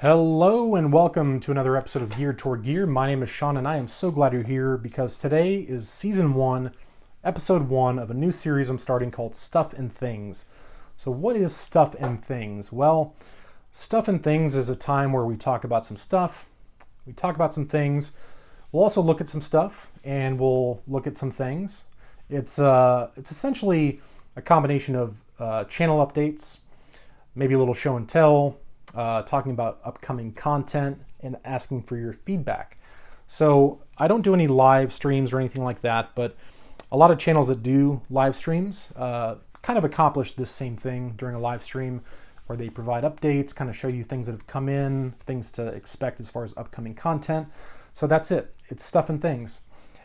Hello and welcome to another episode of Geared Toward Gear. My name is Sean and I am so glad you're here because today is season 1, episode 1 of a new series I'm starting called Stuff and Things. So what is Stuff and Things? Well, Stuff and Things is a time where we talk about some stuff, we talk about some things, we'll also look at some stuff and we'll look at some things. It's essentially a combination of channel updates, maybe a little show and tell, talking about upcoming content and asking for your feedback. So I don't do any live streams or anything like that, but a lot of channels that do live streams kind of accomplish this same thing during a live stream where they provide updates, kind of show you things that have come in, things to expect as far as upcoming content. So that's it. It's Stuff and Things.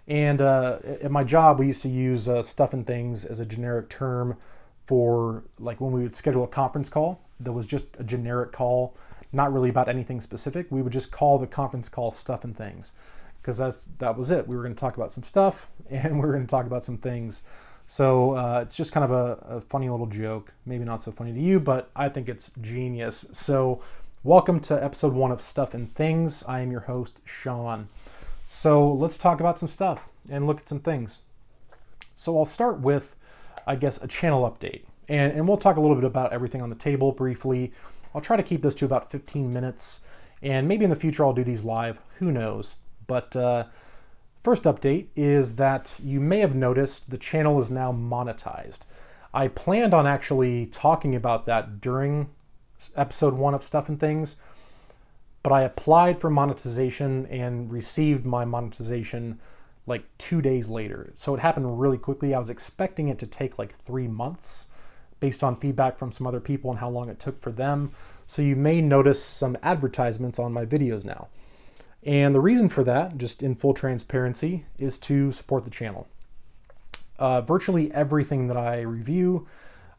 And at my job, we used to use Stuff and Things as a generic term for like when we would schedule a conference call that was just a generic call, not really about anything specific. We would just call the conference call Stuff and Things because that was it. We were going to talk about some stuff and we were going to talk about some things. So it's just kind of a funny little joke, maybe not so funny to you, but I think it's genius. So welcome to episode 1 of Stuff and Things. I am your host, Sean. So let's talk about some stuff and look at some things. So I'll start with, I guess, a channel update. And we'll talk a little bit about everything on the table briefly. I'll try to keep this to about 15 minutes. And maybe in the future I'll do these live. Who knows? But first update is that you may have noticed the channel is now monetized. I planned on actually talking about that during episode 1 of Stuff and Things. But I applied for monetization and received my monetization like 2 days later. So it happened really quickly. I was expecting it to take like 3 months based on feedback from some other people and how long it took for them. So you may notice some advertisements on my videos now. And the reason for that, just in full transparency, is to support the channel. Virtually everything that I review,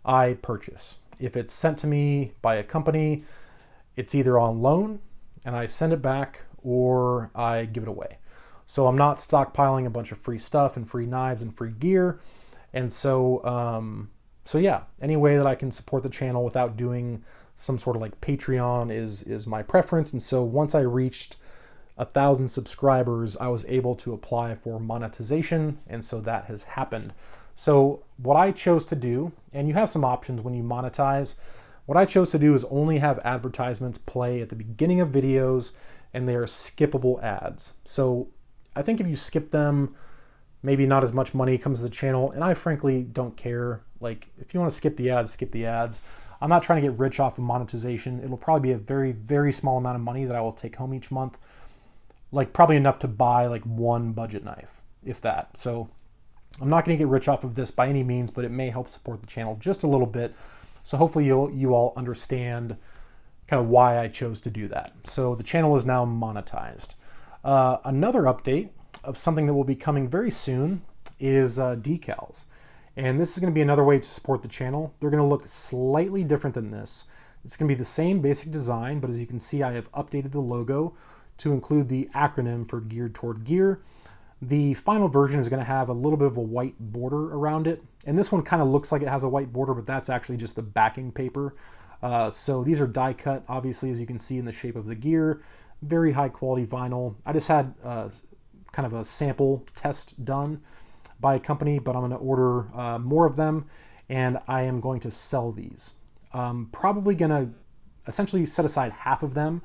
I purchase. If it's sent to me by a company, it's either on loan and I send it back or I give it away. So I'm not stockpiling a bunch of free stuff and free knives and free gear. And so yeah, any way that I can support the channel without doing some sort of like Patreon is my preference. And so once I reached 1,000 subscribers, I was able to apply for monetization. And so that has happened. So what I chose to do, and you have some options when you monetize, what I chose to do is only have advertisements play at the beginning of videos and they are skippable ads. So I think if you skip them, maybe not as much money comes to the channel, and I frankly don't care. Like, if you want to skip the ads, skip the ads. I'm not trying to get rich off of monetization. It'll probably be a very, very small amount of money that I will take home each month. Like, probably enough to buy like one budget knife, if that. So I'm not going to get rich off of this by any means, but it may help support the channel just a little bit. So hopefully you all understand kind of why I chose to do that. So the channel is now monetized. Another update of something that will be coming very soon is decals. And this is going to be another way to support the channel. They're going to look slightly different than this. It's going to be the same basic design, but as you can see, I have updated the logo to include the acronym for Geared Toward Gear. The final version is going to have a little bit of a white border around it. And this one kind of looks like it has a white border, but that's actually just the backing paper. So these are die cut, obviously, as you can see in the shape of the gear. Very high quality vinyl. I just had kind of a sample test done by a company, but I'm going to order more of them and I am going to sell these. Probably going to essentially set aside half of them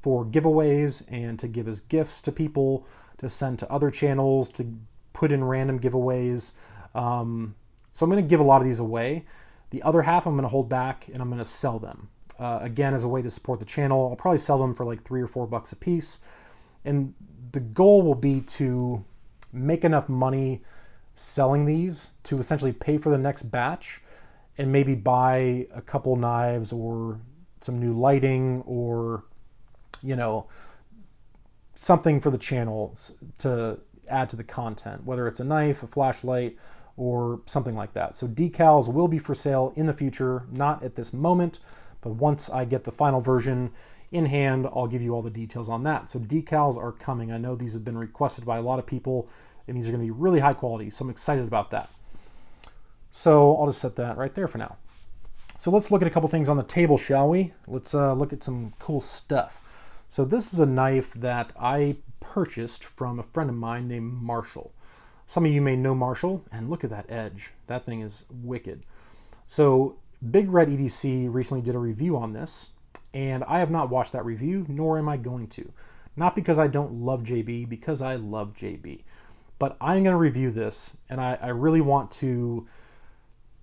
for giveaways and to give as gifts to people, to send to other channels, to put in random giveaways. So I'm going to give a lot of these away. The other half I'm going to hold back and I'm going to sell them. Again, as a way to support the channel. I'll probably sell them for like $3 or $4 a piece. And the goal will be to make enough money selling these to essentially pay for the next batch and maybe buy a couple knives or some new lighting or, you know, something for the channel to add to the content, whether it's a knife, a flashlight, or something like that. So decals will be for sale in the future, not at this moment, but once I get the final version in hand, I'll give you all the details on that. So decals are coming. I know these have been requested by a lot of people, and these are going to be really high quality, so I'm excited about that. So I'll just set that right there for now. So let's look at a couple things on the table, shall we? Let's look at some cool stuff. So this is a knife that I purchased from a friend of mine named Marshall. Some of you may know Marshall, and look at that edge. That thing is wicked. So Big Red EDC recently did a review on this, and I have not watched that review, nor am I going to. Not because I don't love JB, because I love JB. But I'm going to review this, and I really want to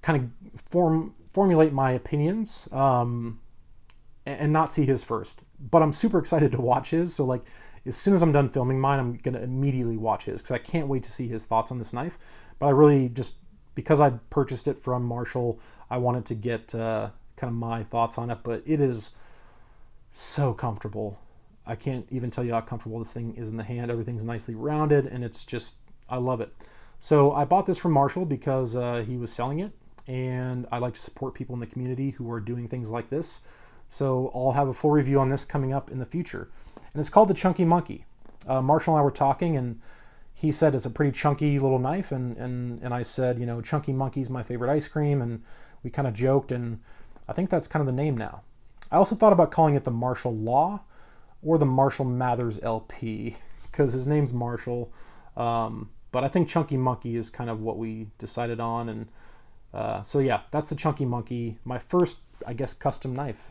kind of formulate my opinions and not see his first. But I'm super excited to watch his, so like as soon as I'm done filming mine, I'm going to immediately watch his, because I can't wait to see his thoughts on this knife. But I really just, because I purchased it from Marshall, I wanted to get kind of my thoughts on it. But it is so comfortable. I can't even tell you how comfortable this thing is in the hand. Everything's nicely rounded, and it's just, I love it. So I bought this from Marshall because he was selling it, and I like to support people in the community who are doing things like this. So I'll have a full review on this coming up in the future. And it's called the Chunky Monkey. Marshall and I were talking, and he said it's a pretty chunky little knife, and I said, you know, Chunky Monkey's my favorite ice cream, and we kind of joked, and I think that's kind of the name now. I also thought about calling it the Marshall Law or the Marshall Mathers LP, because his name's Marshall, but I think Chunky Monkey is kind of what we decided on, and so yeah, that's the Chunky Monkey, my first, I guess, custom knife,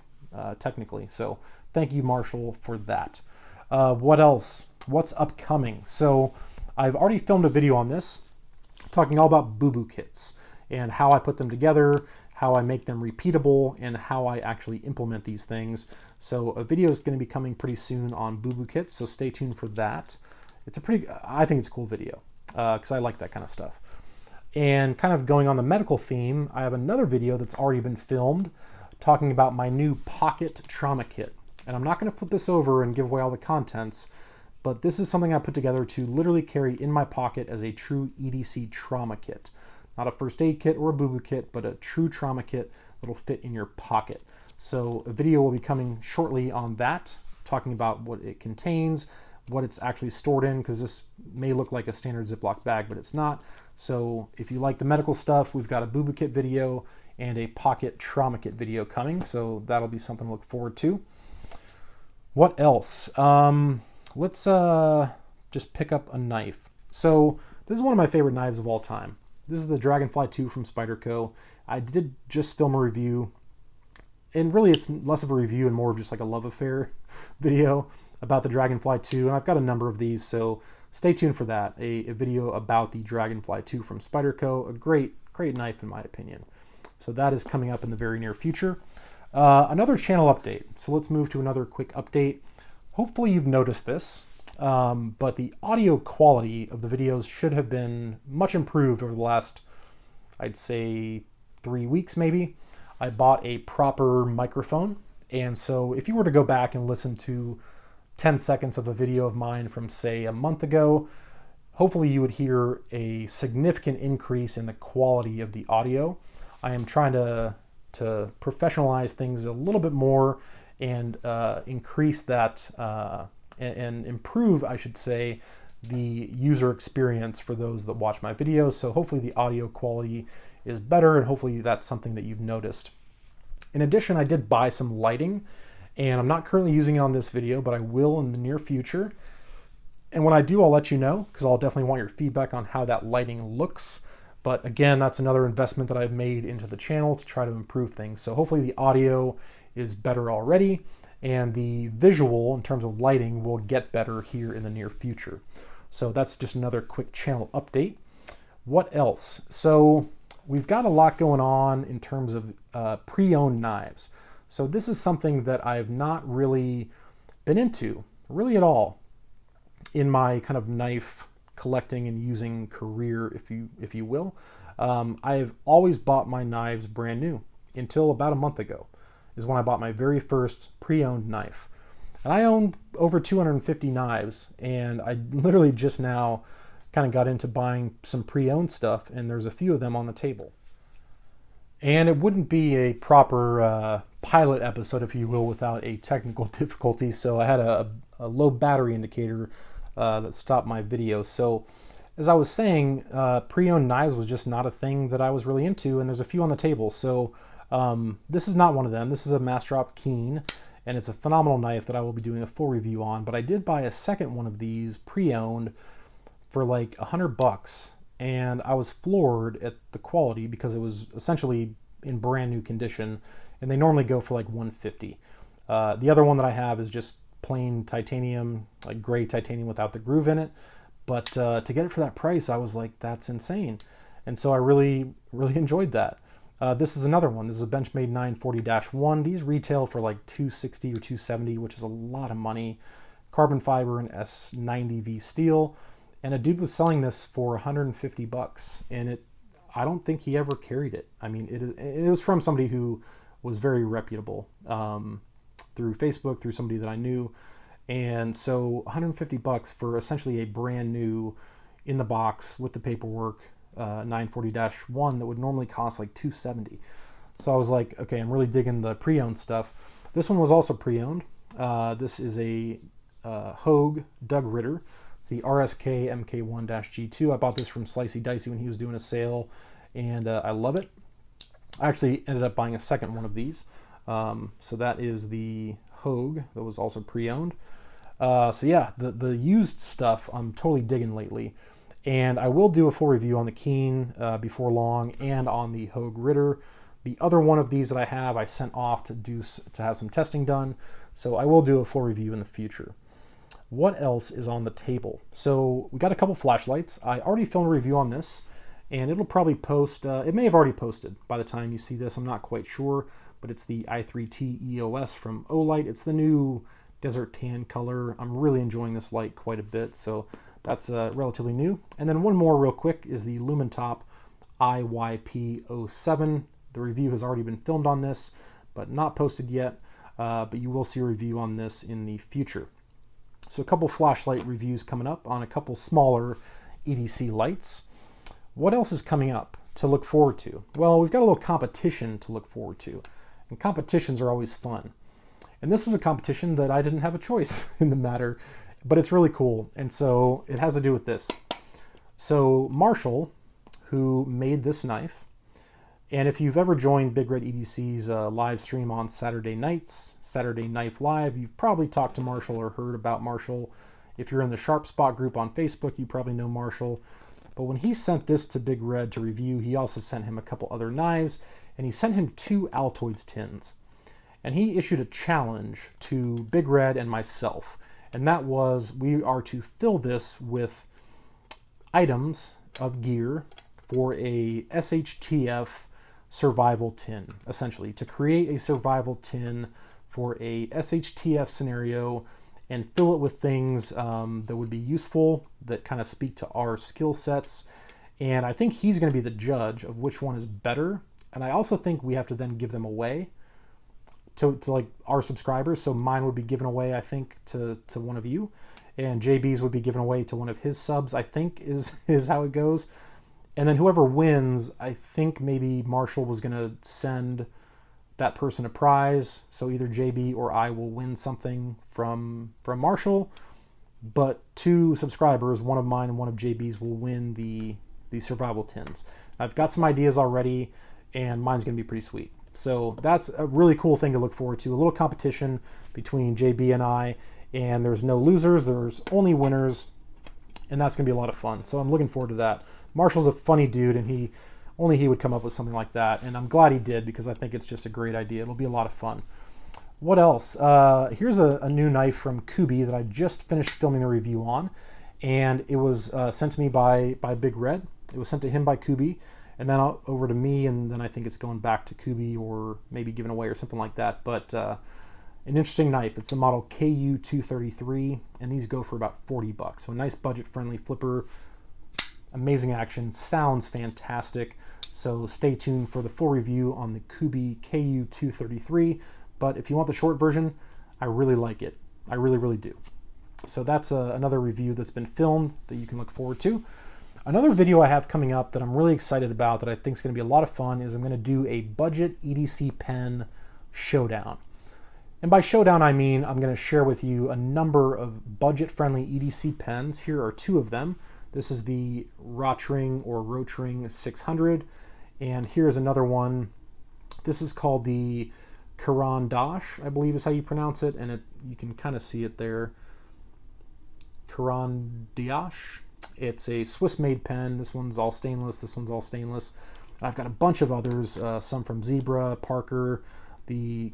technically. So thank you, Marshall, for that. What else? What's upcoming? So I've already filmed a video on this, talking all about boo-boo kits and how I put them together, how I make them repeatable, and how I actually implement these things. So a video is going to be coming pretty soon on boo-boo kits, so stay tuned for that. It's a pretty, I think it's a cool video, because I like that kind of stuff. And kind of going on the medical theme, I have another video that's already been filmed talking about my new pocket trauma kit. And I'm not going to flip this over and give away all the contents, but this is something I put together to literally carry in my pocket as a true EDC trauma kit. Not a first aid kit or a boo-boo kit, but a true trauma kit that'll fit in your pocket. So a video will be coming shortly on that, talking about what it contains, what it's actually stored in, because this may look like a standard Ziploc bag, but it's not. So if you like the medical stuff, we've got a boo-boo kit video and a pocket trauma kit video coming, so that'll be something to look forward to. What else? Let's just pick up a knife. So this is one of my favorite knives of all time. This is the Dragonfly 2 from Spyderco. I did just film a review, and really it's less of a review and more of just like a love affair video about the Dragonfly 2, and I've got a number of these, so stay tuned for that. A video about the Dragonfly 2 from Spyderco, a great knife in my opinion. So that is coming up in the very near future. Another channel update. So let's move to another quick update. Hopefully you've noticed this, but the audio quality of the videos should have been much improved over the last, I'd say, 3 weeks maybe. I bought a proper microphone, and so if you were to go back and listen to 10 seconds of a video of mine from, say, a month ago, hopefully you would hear a significant increase in the quality of the audio. I am trying to professionalize things a little bit more and increase that and improve, I should say, the user experience for those that watch my videos. So hopefully the audio quality is better, and hopefully that's something that you've noticed. In addition, I did buy some lighting, and I'm not currently using it on this video, but I will in the near future. And when I do, I'll let you know, because I'll definitely want your feedback on how that lighting looks. But again, that's another investment that I've made into the channel to try to improve things. So hopefully the audio is better already, and the visual in terms of lighting will get better here in the near future. So that's just another quick channel update. What else? So we've got a lot going on in terms of pre-owned knives. So this is something that I've not really been into, really at all, in my kind of knife collecting and using career, if you will. I've always bought my knives brand new until about a month ago is when I bought my very first pre-owned knife. And I own over 250 knives, and I literally just now kind of got into buying some pre-owned stuff, and there's a few of them on the table. And it wouldn't be a proper pilot episode, if you will, without a technical difficulty. So I had a low battery indicator that stopped my video. So as I was saying, pre-owned knives was just not a thing that I was really into, and there's a few on the table. So this is not one of them. This is a Master Op Keen, and it's a phenomenal knife that I will be doing a full review on. But I did buy a second one of these pre-owned for like $100, and I was floored at the quality because it was essentially in brand new condition, and they normally go for like $150. The other one that I have is just plain titanium, like gray titanium without the groove in it. But to get it for that price, I was like, that's insane. And so I really enjoyed that. This is another one. This is a Benchmade 940-1. These retail for like $260 or $270, which is a lot of money. Carbon fiber and S90V steel. And a dude was selling this for $150, and I don't think he ever carried it. I mean, it was from somebody who was very reputable, through Facebook, through somebody that I knew. And so $150 for essentially a brand new, in the box with the paperwork, 940-1 that would normally cost like $270. So I was like, okay, I'm really digging the pre-owned stuff. This one was also pre-owned. This is a Hogue Doug Ritter. It's the RSK MK1-G2. I bought this from Slicey Dicey when he was doing a sale, and I love it. I actually ended up buying a second one of these. So that is the Hogue that was also pre-owned. So yeah, the used stuff I'm totally digging lately. And I will do a full review on the Keen before long, and on the Hogue Ritter. The other one of these that I have, I sent off to have some testing done. So I will do a full review in the future. What else is on the table? So we got a couple flashlights. I already filmed a review on this, and it'll probably post, it may have already posted by the time you see this, I'm not quite sure, but it's the i3T EOS from Olight. It's the new desert tan color. I'm really enjoying this light quite a bit, so that's relatively new. And then one more real quick is the Lumentop IYP07. The review has already been filmed on this, but not posted yet, but you will see a review on this in the future. So a couple flashlight reviews coming up on a couple smaller EDC lights. What else is coming up to look forward to? Well, we've got a little competition to look forward to, and competitions are always fun. And this was a competition that I didn't have a choice in the matter, but it's really cool. And so it has to do with this. So Marshall, who made this knife, and if you've ever joined Big Red EDC's live stream on Saturday nights, Saturday Knife Live, you've probably talked to Marshall or heard about Marshall. If you're in the Sharp Spot group on Facebook, you probably know Marshall. But when he sent this to Big Red to review, he also sent him a couple other knives, and he sent him 2 Altoids tins. And he issued a challenge to Big Red and myself, and that was we are to fill this with items of gear for a SHTF survival tin, essentially, to create a survival tin for a SHTF scenario and fill it with things that would be useful, that kind of speak to our skill sets. And I think he's going to be the judge of which one is better. And I also think we have to then give them away to like our subscribers. So mine would be given away, I think, to one of you, and JB's would be given away to one of his subs, I think is how it goes. And then whoever wins, I think maybe Marshall was going to send that person a prize. So either JB or I will win something from Marshall. But 2 subscribers, one of mine and one of JB's, will win the survival tins. I've got some ideas already, and mine's going to be pretty sweet. So that's a really cool thing to look forward to. A little competition between JB and I, and there's no losers, there's only winners, and that's going to be a lot of fun. So I'm looking forward to that. Marshall's a funny dude, and he would come up with something like that, and I'm glad he did because I think it's just a great idea. It'll be a lot of fun. What else? Here's a new knife from Kubi that I just finished filming the review on, and it was sent to me by Big Red. It was sent to him by Kubi, and then over to me, and then I think it's going back to Kubi or maybe given away or something like that. But an interesting knife. It's a model KU233, and these go for about $40. So a nice budget-friendly flipper. Amazing action, sounds fantastic. So stay tuned for the full review on the Kubi KU233. But if you want the short version, I really like it. I really do. So that's another review that's been filmed that you can look forward to. Another video I have coming up that I'm really excited about that I think is going to be a lot of fun is I'm going to do a budget EDC pen showdown. And by showdown, I mean I'm going to share with you a number of budget-friendly EDC pens. Here are 2 of them. This is the Rotring or Rotring 600, and here's another one. This is called the Caran d'Ache, I believe is how you pronounce it, and you can kind of see it there. Caran d'Ache. It's a Swiss-made pen. This one's all stainless. This one's all stainless. And I've got a bunch of others, some from Zebra, Parker. The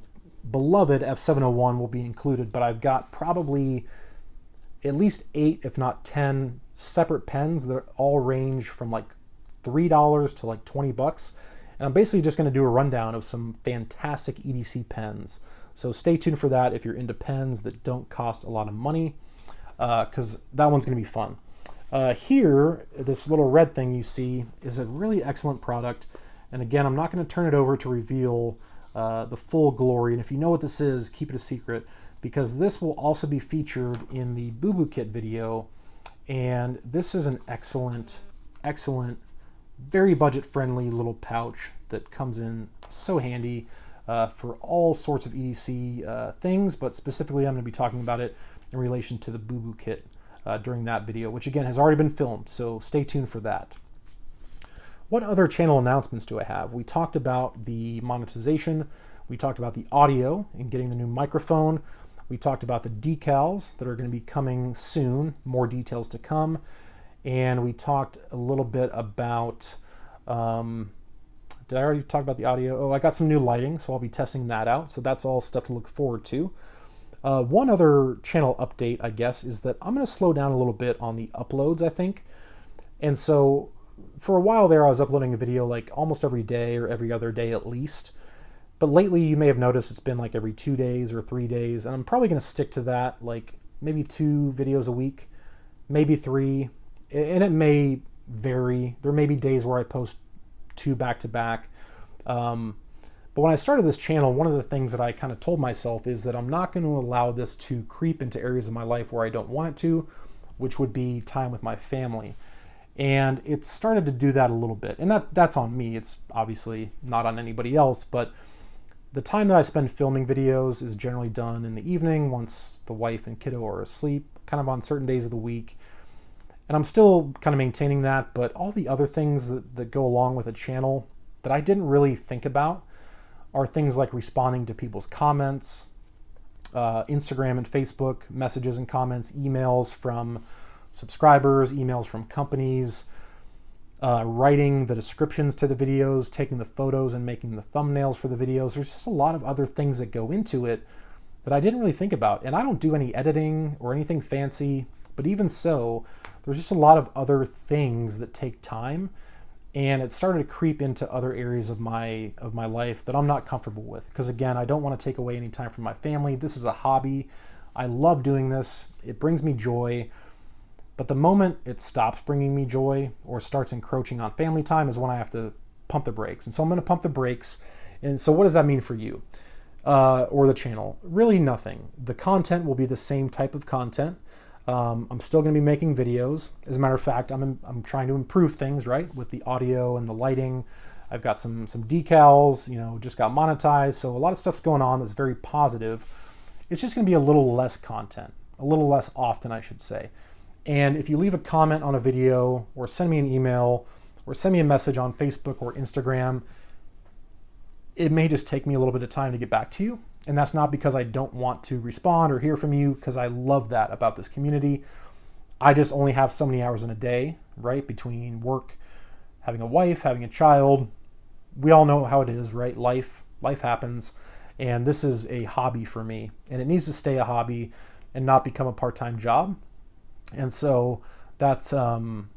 beloved F701 will be included, but I've got probably at least 8, if not 10, separate pens that all range from like $3 to like $20. And I'm basically just going to do a rundown of some fantastic EDC pens. So stay tuned for that if you're into pens that don't cost a lot of money, because that one's going to be fun. Here, this little red thing you see is a really excellent product. And again, I'm not going to turn it over to reveal the full glory. And if you know what this is, keep it a secret, because this will also be featured in the Boo Boo Kit video. And this is an excellent, excellent, very budget-friendly little pouch that comes in so handy for all sorts of EDC things, but specifically I'm going to be talking about it in relation to the Boo Boo Kit during that video, which again has already been filmed, so stay tuned for that. What other channel announcements do I have? We talked about the monetization, we talked about the audio and getting the new microphone, we talked about the decals that are going to be coming soon, more details to come, and we talked a little bit about, did I already talk about the audio? Oh, I got some new lighting, so I'll be testing that out, so that's all stuff to look forward to. One other channel update, I guess, is that I'm going to slow down a little bit on the uploads, I think. And so for a while there, I was uploading a video like almost every day or every other day at least. But lately, you may have noticed it's been like every 2 days or 3 days. And I'm probably going to stick to that, like maybe 2 videos a week, maybe 3. And it may vary. There may be days where I post 2 back-to-back. But when I started this channel, one of the things that I kind of told myself is that I'm not going to allow this to creep into areas of my life where I don't want it to, which would be time with my family. And it's started to do that a little bit. And that's on me. It's obviously not on anybody else, but the time that I spend filming videos is generally done in the evening once the wife and kiddo are asleep, kind of on certain days of the week. And I'm still kind of maintaining that, but all the other things that go along with a channel that I didn't really think about are things like responding to people's comments, Instagram and Facebook messages and comments, emails from subscribers, emails from companies, writing the descriptions to the videos, taking the photos and making the thumbnails for the videos. There's just a lot of other things that go into it that I didn't really think about. And I don't do any editing or anything fancy, but even so, there's just a lot of other things that take time. And it started to creep into other areas of my life that I'm not comfortable with. Because again, I don't want to take away any time from my family. This is a hobby. I love doing this. It brings me joy. But the moment it stops bringing me joy or starts encroaching on family time is when I have to pump the brakes. And so I'm going to pump the brakes. And so what does that mean for you or the channel? Really nothing. The content will be the same type of content. I'm still going to be making videos. As a matter of fact, I'm trying to improve things, right, with the audio and the lighting. I've got some decals, just got monetized, so a lot of stuff's going on that's very positive. It's just going to be a little less content, a little less often, I should say. And if you leave a comment on a video or send me an email or send me a message on Facebook or Instagram, it may just take me a little bit of time to get back to you. And that's not because I don't want to respond or hear from you, because I love that about this community. I just only have so many hours in a day, right? Between work, having a wife, having a child. We all know how it is, right? Life happens. And this is a hobby for me. And it needs to stay a hobby and not become a part-time job. And so that's kind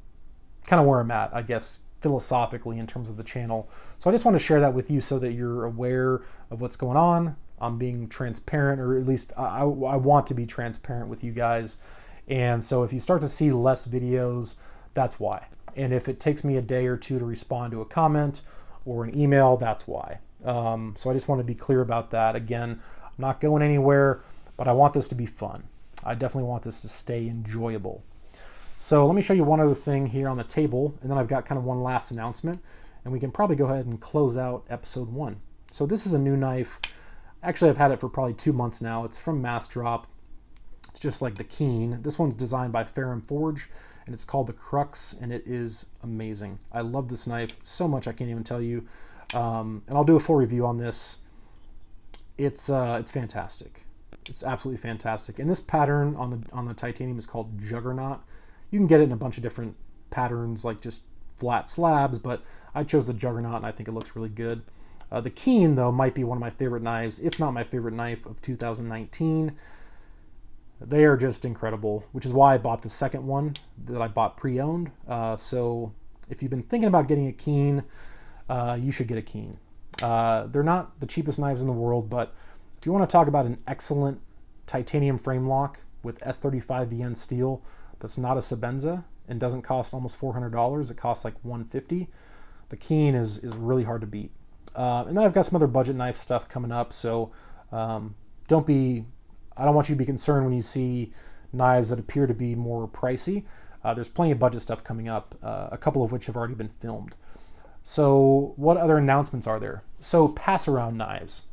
of where I'm at, I guess, philosophically in terms of the channel. So I just want to share that with you so that you're aware of what's going on. I'm being transparent, or at least I want to be transparent with you guys. And so if you start to see less videos, that's why. And if it takes me a day or two to respond to a comment or an email, that's why. So I just want to be clear about that. Again, I'm not going anywhere, but I want this to be fun. I definitely want this to stay enjoyable. So let me show you one other thing here on the table, and then I've got kind of one last announcement, and we can probably go ahead and close out episode 1. So this is a new knife. Actually, I've had it for probably 2 months now. It's from Massdrop. It's just like the Keen. This one's designed by Ferrum Forge, and it's called the Crux, and it is amazing. I love this knife so much I can't even tell you. And I'll do a full review on this It's fantastic. It's absolutely fantastic. And this pattern on the titanium is called Juggernaut. You can get it in a bunch of different patterns, like just flat slabs, but I chose the Juggernaut and I think it looks really good. The Keen, though, might be one of my favorite knives, if not my favorite knife of 2019. They are just incredible, which is why I bought the second one that I bought pre-owned. So if you've been thinking about getting a Keen, you should get a Keen. They're not the cheapest knives in the world, but if you want to talk about an excellent titanium frame lock with S35VN steel that's not a Sebenza and doesn't cost almost $400, it costs like $150, the Keen is really hard to beat. And then I've got some other budget knife stuff coming up, so I don't want you to be concerned when you see knives that appear to be more pricey. There's plenty of budget stuff coming up, a couple of which have already been filmed. So what other announcements are there? So pass-around knives.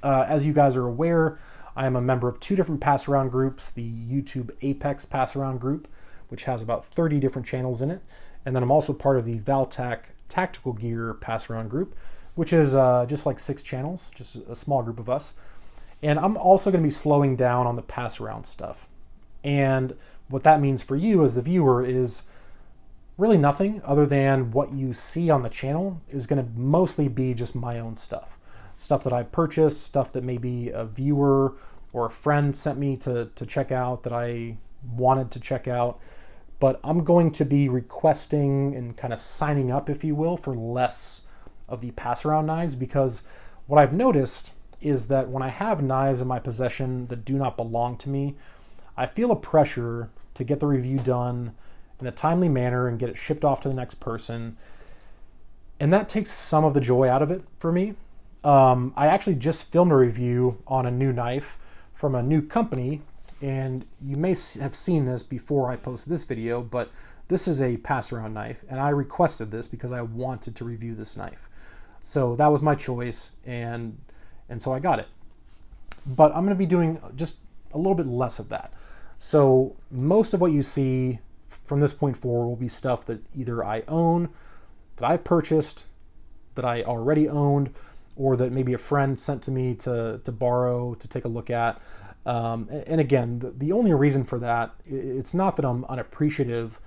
As you guys are aware, I am a member of two different pass-around groups, the YouTube Apex pass-around group, which has about 30 different channels in it, and then I'm also part of the Valtac Tactical Gear pass-around group, which is just like 6 channels, just a small group of us. And I'm also going to be slowing down on the pass-around stuff. And what that means for you as the viewer is really nothing other than what you see on the channel is going to mostly be just my own stuff. Stuff that I purchased, stuff that maybe a viewer or a friend sent me to check out that I wanted to check out. But I'm going to be requesting and kind of signing up, if you will, for less of the pass-around knives, because what I've noticed is that when I have knives in my possession that do not belong to me, I feel a pressure to get the review done in a timely manner and get it shipped off to the next person. And that takes some of the joy out of it for me. I actually just filmed a review on a new knife from a new company, and you may have seen this before I posted this video, but this is a pass-around knife, and I requested this because I wanted to review this knife. So that was my choice, and so I got it. But I'm going to be doing just a little bit less of that. So most of what you see from this point forward will be stuff that either I own, that I purchased, that I already owned, or that maybe a friend sent to me to borrow, to take a look at. And again, the only reason for that, it's not that I'm unappreciative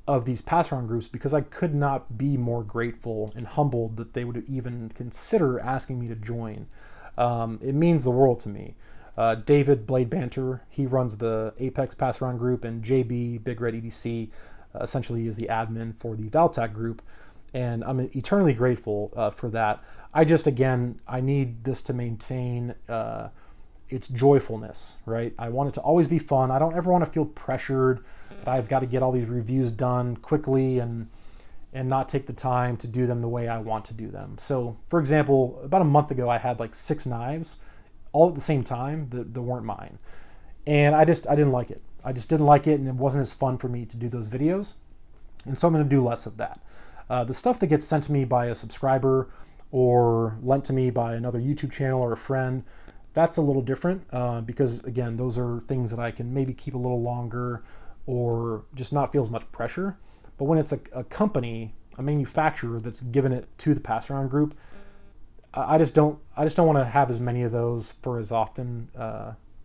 of these pass-around groups, because I could not be more grateful and humbled that they would even consider asking me to join. It means the world to me. David Blade Banter, he runs the Apex pass-around group, and JB Big Red EDC essentially is the admin for the Valtac group, and I'm eternally grateful for that. I need this to maintain its joyfulness, right? I want it to always be fun. I don't ever want to feel pressured that I've got to get all these reviews done quickly and not take the time to do them the way I want to do them. So, for example, about a month ago, I had like 6 knives all at the same time that weren't mine. And I didn't like it. I just didn't like it, and it wasn't as fun for me to do those videos. And so I'm going to do less of that. The stuff that gets sent to me by a subscriber or lent to me by another YouTube channel or a friend, that's a little different because, again, those are things that I can maybe keep a little longer or just not feel as much pressure. But when it's a company, a manufacturer that's given it to the pass-around group, I just don't want to have as many of those for as often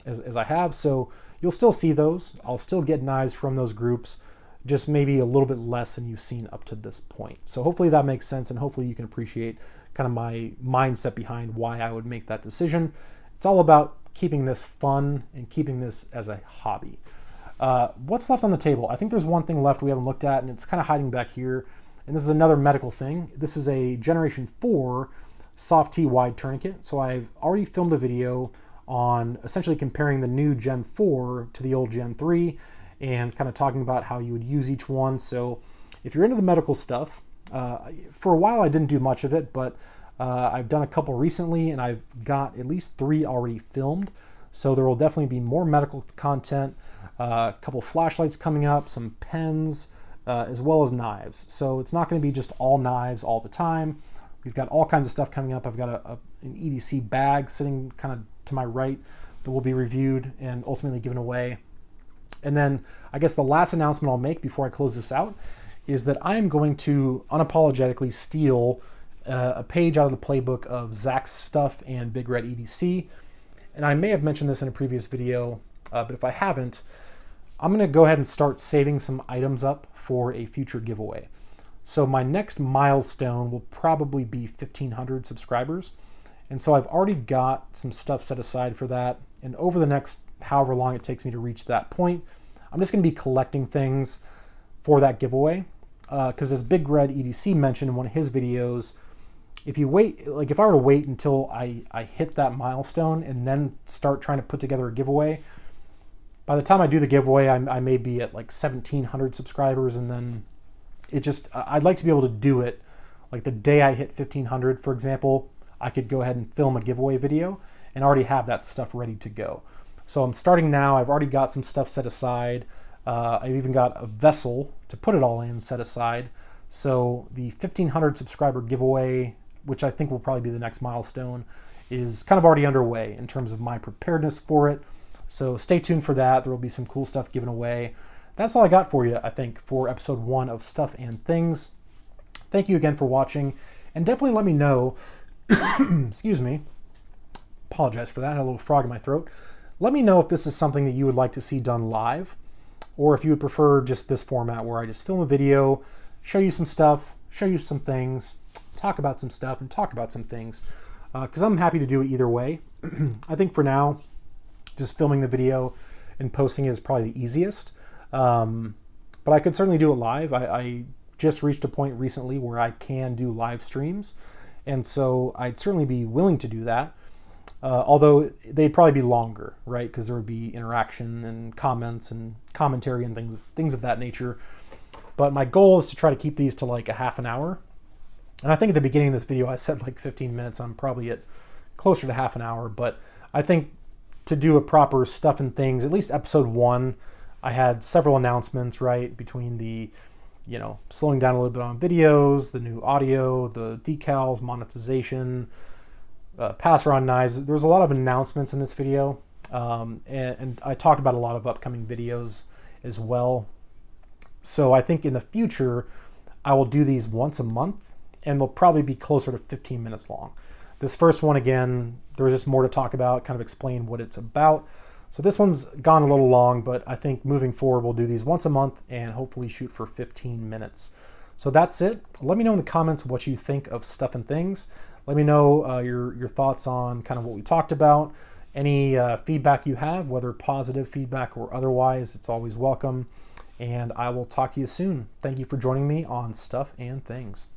as I have. So you'll still see those. I'll still get knives from those groups, just maybe a little bit less than you've seen up to this point. So hopefully that makes sense, and hopefully you can appreciate kind of my mindset behind why I would make that decision. It's all about keeping this fun and keeping this as a hobby. What's left on the table? I think there's one thing left we haven't looked at, and it's kind of hiding back here. And this is another medical thing. This is a Generation 4 soft T wide tourniquet. So I've already filmed a video on essentially comparing the new Gen 4 to the old Gen 3 and kind of talking about how you would use each one. So if you're into the medical stuff, for a while I didn't do much of it, but I've done a couple recently, and I've got at least 3 already filmed. So there will definitely be more medical content, a couple flashlights coming up, some pens, as well as knives. So it's not going to be just all knives all the time. We've got all kinds of stuff coming up. I've got an EDC bag sitting kind of to my right that will be reviewed and ultimately given away. And then I guess the last announcement I'll make before I close this out is that I am going to unapologetically steal a page out of the playbook of Zach's stuff and Big Red EDC. And I may have mentioned this in a previous video, but if I haven't, I'm going to go ahead and start saving some items up for a future giveaway. So my next milestone will probably be 1,500 subscribers. And so I've already got some stuff set aside for that. And over the next however long it takes me to reach that point, I'm just going to be collecting things for that giveaway. Because as Big Red EDC mentioned in one of his videos, if you wait, like if I were to wait until I hit that milestone and then start trying to put together a giveaway, by the time I do the giveaway, I may be at like 1,700 subscribers, and then I'd like to be able to do it like the day I hit 1,500, for example. I could go ahead and film a giveaway video and already have that stuff ready to go. So I'm starting now. I've already got some stuff set aside. I've even got a vessel to put it all in set aside. So the 1,500 subscriber giveaway, which I think will probably be the next milestone, is kind of already underway in terms of my preparedness for it. So stay tuned for that. There will be some cool stuff given away. That's all I got for you, I think, for episode 1 of Stuff and Things. Thank you again for watching, and definitely let me know, excuse me, apologize for that, I had a little frog in my throat. Let me know if this is something that you would like to see done live, or if you would prefer just this format where I just film a video, show you some stuff, show you some things, talk about some stuff, and talk about some things, because I'm happy to do it either way. I think for now, just filming the video and posting it is probably the easiest. But I could certainly do it live. I just reached a point recently where I can do live streams, and so I'd certainly be willing to do that. Although they'd probably be longer, right? Because there would be interaction and comments and commentary and things of that nature. But my goal is to try to keep these to like a half an hour. And I think at the beginning of this video I said like 15 minutes. I'm probably at closer to half an hour. But I think to do a proper Stuff and Things, at least episode 1, I had several announcements, right? Between the, slowing down a little bit on videos, the new audio, the decals, monetization, passer on knives. There was a lot of announcements in this video, and I talked about a lot of upcoming videos as well. So I think in the future, I will do these once a month, and they'll probably be closer to 15 minutes long. This first one, again, there was just more to talk about, kind of explain what it's about. So this one's gone a little long, but I think moving forward, we'll do these once a month and hopefully shoot for 15 minutes. So that's it. Let me know in the comments what you think of Stuff and Things. Let me know your thoughts on kind of what we talked about. Any feedback you have, whether positive feedback or otherwise, it's always welcome. And I will talk to you soon. Thank you for joining me on Stuff and Things.